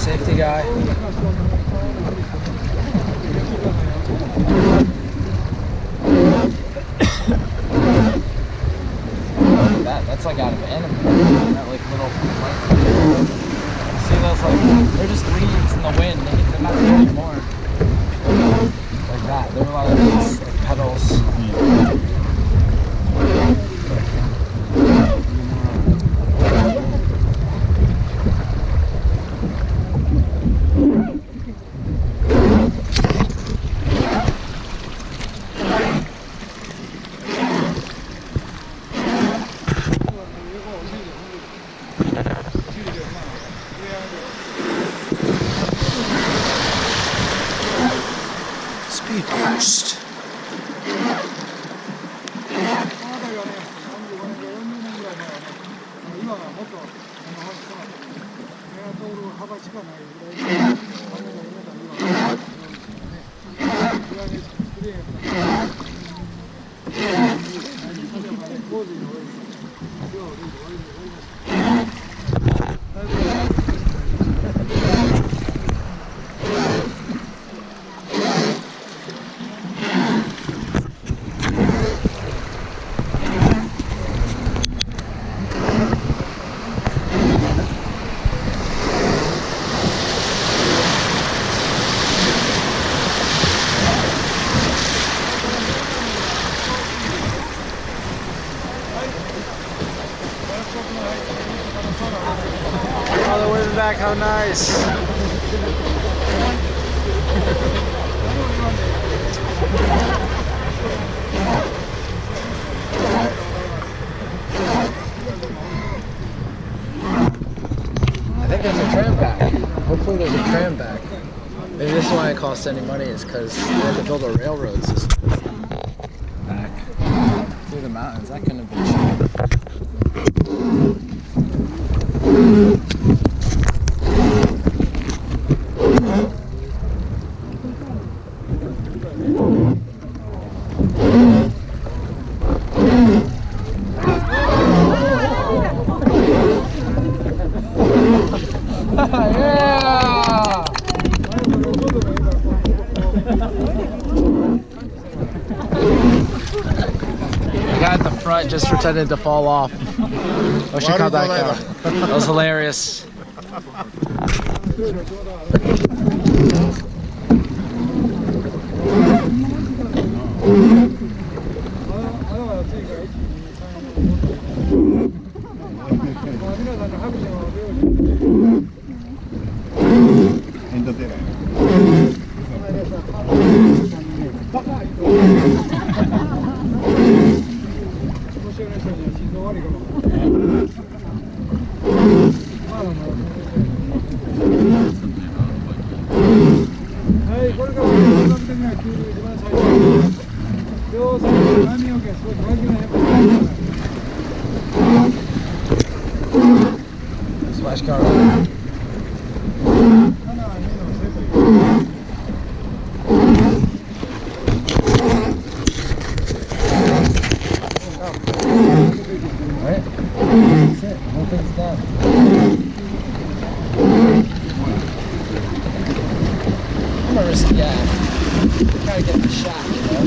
Safety guy. That's like out of anime. That like little see those like they're just leaves in the wind. They're not there anymore. Like that. There are a lot of these like petals. Speed boost. Oh, the wind back, how nice. I think there's a tram back. Hopefully there's a tram back. Maybe this is why it costs any money, is because they had to build a railroad system back through the mountains. That couldn't have been yeah! The guy at the front just pretended to fall off. Oh, she caught that guy. That was hilarious. Splash car. Alright, that's it. Whole thing's done. I'm a risky guy. Gotta get the shot, you know?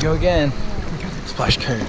Go again. Splash curtain.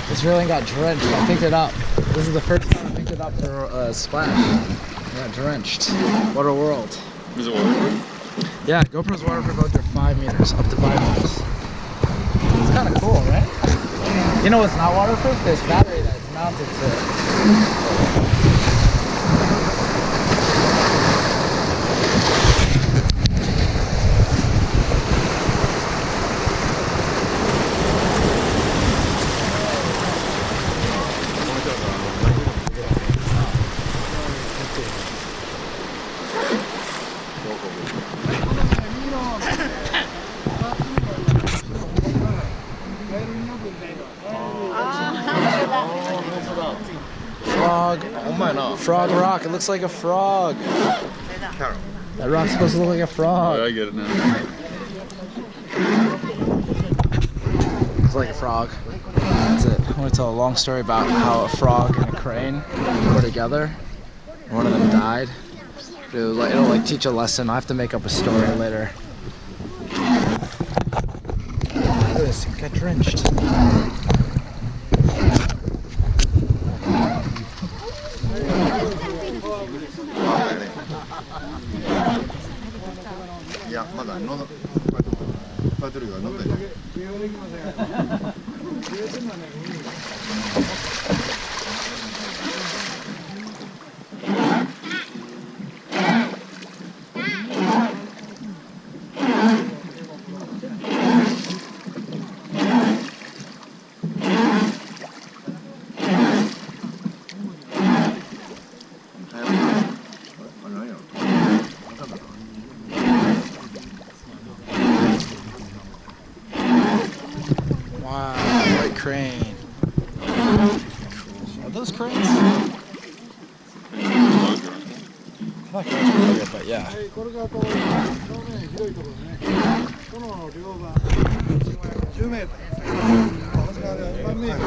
This really got drenched. I picked it up. This is the first time I picked it up for a splash. I got drenched. What a world. Is it waterproof? Yeah, GoPro's waterproof up to 5 meters. Up to 5 meters. It's kind of cool, right? You know what's not waterproof? This battery that's mounted to it. Frog rock. It looks like a frog. Carol. That rock's supposed to look like a frog. Oh, I get it now. It's like a frog. That's it. I'm gonna tell a long story about how a frog and a crane were together. One of them died. It'll like teach a lesson. I have to make up a story later. Look at this, it got drenched. Yeah, まだ喉バトルが喉で。Wow, white crane. Are those cranes? Not cranes, but yeah. これがこう正面広いところね。この両側10メートル。私が1メートル。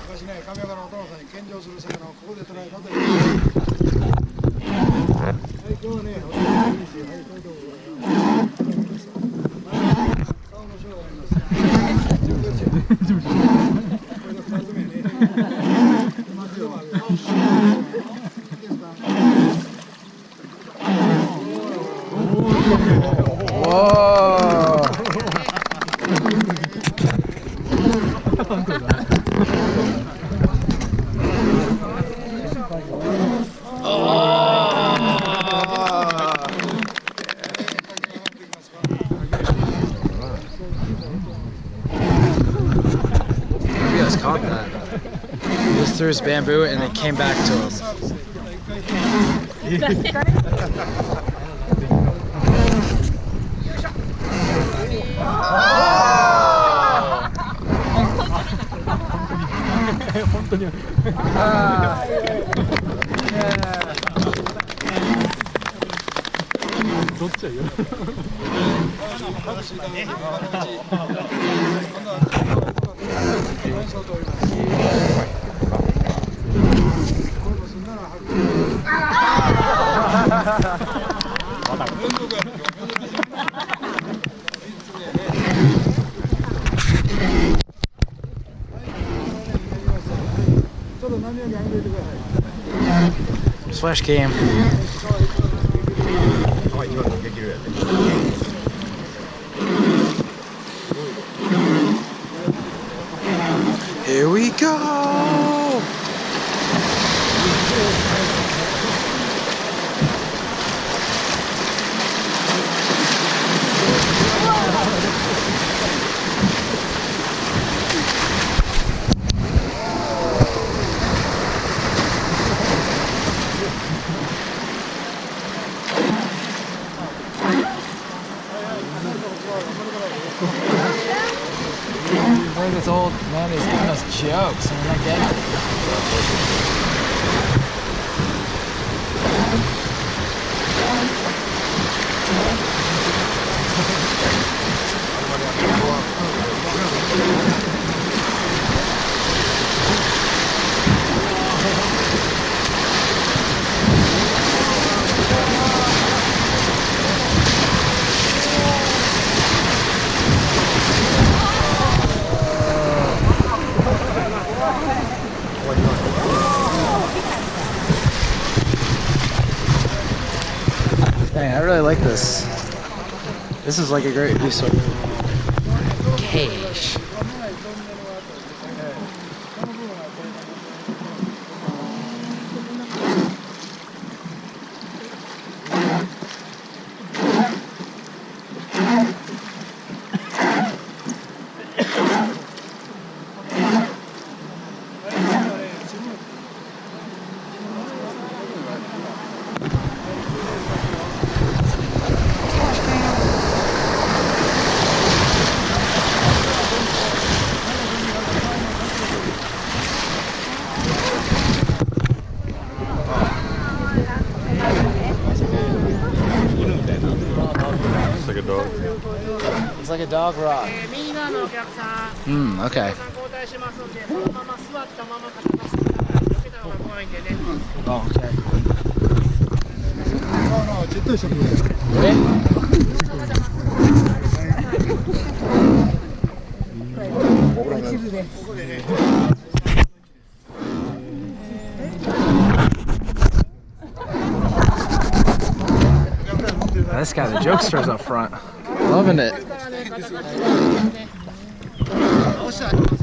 昔ね、神岡のお父さんに献上する魚をここで捕らえたという。はい、今日はね、おいしい、はい、こういうところ。顔のショーがあります。これが2つ目ね。You guys caught that. He just threw his bamboo and it came back to him. Splash cam. Here we go. I think this old man is giving us jokes and we're not getting Dang, I really like this. This is like a great use of cage. dog. It's like a dog ride. 右側のお客さん、 Okay. 交代しますので、このまま座ったまま肩の隙間から避けた方が怖いんでね。 Oh, okay. No, じっとりしてくれ。 Ready? This guy, the jokester's up front. Loving it. 押してあげます。